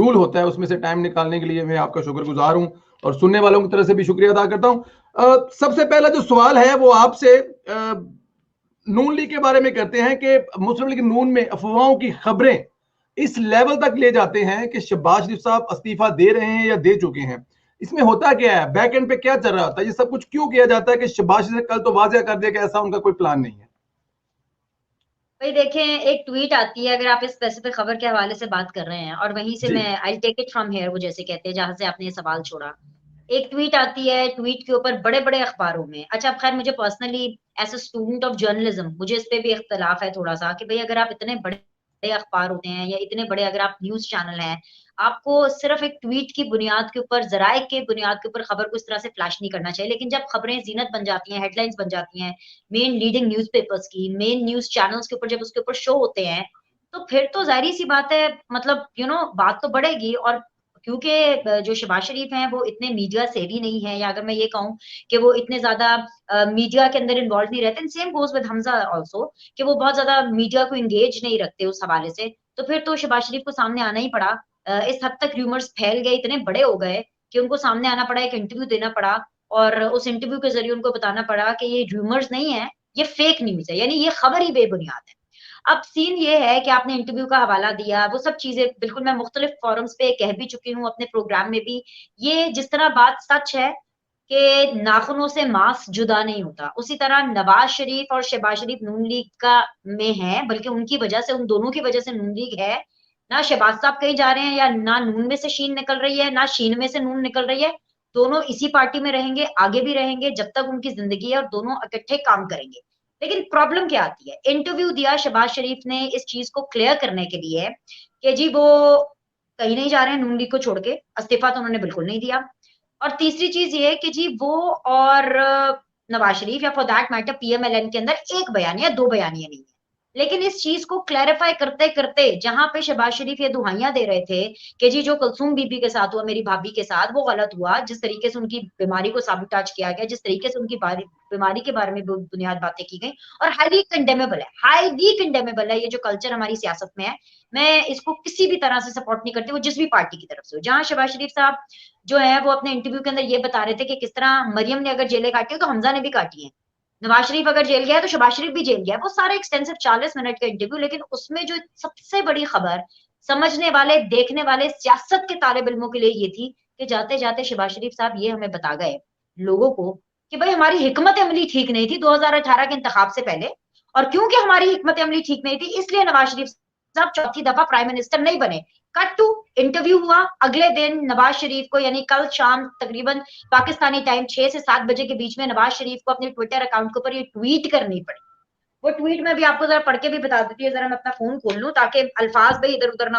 Rule होता है उसमें से टाइम निकालने के लिए मैं आपका शुक्रगुजार हूं और सुनने वालों की तरफ से भी शुक्रिया अदा करता हूं। सबसे पहला जो सवाल है वो आपसे नून लीग के बारे में करते हैं कि मुस्लिम लीग नून में अफवाहों की खबरें इस लेवल तक ले जाते हैं कि शहबाज शरीफ साहब इस्तीफा दे रहे हैं या दे चुके हैं। इसमें होता क्या है, बैक एंड पे क्या चल रहा होता है, ये सब कुछ क्यों किया जाता है कि शहबाज शरीफ कल तो वाज़ेह कर दिया कि ऐसा उनका कोई प्लान नहीं है। भाई देखें, एक ट्वीट आती है, अगर आप इस स्पेसिफिक खबर के हवाले से बात कर रहे हैं और वहीं से जी मैं I take it from here, वो जैसे कहते हैं जहां से आपने ये सवाल छोड़ा। एक ट्वीट आती है, ट्वीट के ऊपर बड़े बड़े अखबारों में, अच्छा अब खैर मुझे personally as a student of journalism मुझे इस पे भी इख्तलाफ है थोड़ा सा कि भाई अगर आप इतने बड़े बड़े अखबार होते हैं या इतने बड़े अगर आप न्यूज चैनल हैं, आपको सिर्फ एक ट्वीट की बुनियाद के ऊपर, जराए के बुनियाद के ऊपर खबर को इस तरह से फ्लैश नहीं करना चाहिए। लेकिन जब खबरें जीनत बन जाती हैं, हेडलाइंस बन जाती हैं, मेन लीडिंग न्यूज़पेपर्स की, मेन न्यूज़ चैनल्स के ऊपर जब उसके ऊपर शो होते हैं, तो फिर तो ज़ाहिर-सी बात है, मतलब बात तो बढ़ेगी। और क्योंकि जो शहबाज शरीफ हैं वो इतने मीडिया सेवी नहीं है, या अगर मैं ये कहूँ कि वो इतने ज़्यादा मीडिया के अंदर इन्वॉल्व नहीं रहते, and same goes with Hamza also, कि वो बहुत ज़्यादा मीडिया को एंगेज नहीं रखते उस हवाले से। तो फिर तो शहबाज शरीफ को सामने आना ही पड़ा। इस हद तक रूमर्स फैल गए, इतने बड़े हो गए कि उनको सामने आना पड़ा, एक इंटरव्यू देना पड़ा और उस इंटरव्यू के ज़रिए उनको बताना पड़ा कि ये रूमर्स नहीं है, ये फेक न्यूज़ है, यानी ये खबर ही बेबुनियाद है। अब सीन ये है कि आपने इंटरव्यू का हवाला दिया, वो सब चीज़ें बिल्कुल मैं मुख्तलिफ फ़ोरम्स पे कह भी चुकी हूँ अपने प्रोग्राम में भी। ये जिस तरह बात सच है कि नाखूनों से मांस जुदा नहीं होता, उसी तरह नवाज़ शरीफ और शहबाज शरीफ नून लीग का में हैं, बल्कि उनकी वजह से, उन दोनों की वजह से नून लीग है। ना शहबाज साहब कहीं जा रहे हैं, या ना नून में से शीन निकल रही है, ना शीन में से नून निकल रही है। दोनों इसी पार्टी में रहेंगे, आगे भी रहेंगे जब तक उनकी ज़िंदगी है, और दोनों इकट्ठे काम करेंगे। लेकिन प्रॉब्लम क्या आती है? इंटरव्यू दिया शहबाज शरीफ ने इस चीज़ को क्लियर करने के लिए कि जी वो कहीं नहीं जा रहे हैं नून लीग को छोड़ के, इस्तीफा तो उन्होंने बिल्कुल नहीं दिया। और तीसरी चीज़ ये है कि जी वो और नवाज़ शरीफ, या फॉर दैट मैटर पीएमएलएन के अंदर 1 बयानिया, 2 बयानिया नहीं है। लेकिन इस चीज़ को क्लैरिफाई करते-करते, जहाँ पे शहबाज शरीफ ये दुहाइयाँ दे रहे थे कि जी जो कुलसूम बीबी के साथ हुआ, मेरी भाभी के साथ, वो गलत हुआ, जिस तरीके से उनकी बीमारी को साबुताज किया गया, जिस तरीके से उनकी बीमारी के बारे में बुनियाद बातें की गई, और हाईली कंडेमेबल है ये जो कल्चर हमारी सियासत में है। मैं इसको किसी भी तरह से सपोर्ट नहीं करती, वो जिस भी पार्टी की तरफ से हो। जहाँ शहबाज शरीफ साहब जो है वो अपने इंटरव्यू के अंदर ये बता रहे थे कि किस तरह मरियम ने अगर जेलें काटी है तो हमजा ने भी काटी है। नवाज शरीफ अगर जेल गया है तो शहबाज शरीफ भी जेल गया है। वो सारा एक्सटेंसिव 40 मिनट का इंटरव्यू, लेकिन उसमें जो सबसे बड़ी खबर समझने वाले, देखने वाले, सियासत के तालिब इल्मों के लिए ये थी कि जाते-जाते शहबाज शरीफ साहब ये हमें बता गए लोगों को कि भाई हमारी हिकमत अमली ठीक नहीं थी 2018 के इंतखाब से पहले, और क्योंकि हमारी हिकमत अमली ठीक नहीं थी इसलिए नवाज शरीफ साहब चौथी दफा प्राइम मिनिस्टर नहीं बने। कट टू इंटरव्यू हुआ अगले दिन नवाज शरीफ को, यानी कल शाम तकरीबन पाकिस्तानी टाइम 6 से 7 बजे के बीच में नवाज शरीफ को अपने ट्विटर अकाउंट के ऊपर ये ट्वीट करनी पड़ी। वो ट्वीट मैं भी आपको जरा पढ़ के भी बता देती हूँ, जरा मैं अपना फोन खोल लूं ताकि अल्फाज भाई इधर उधर ना हो।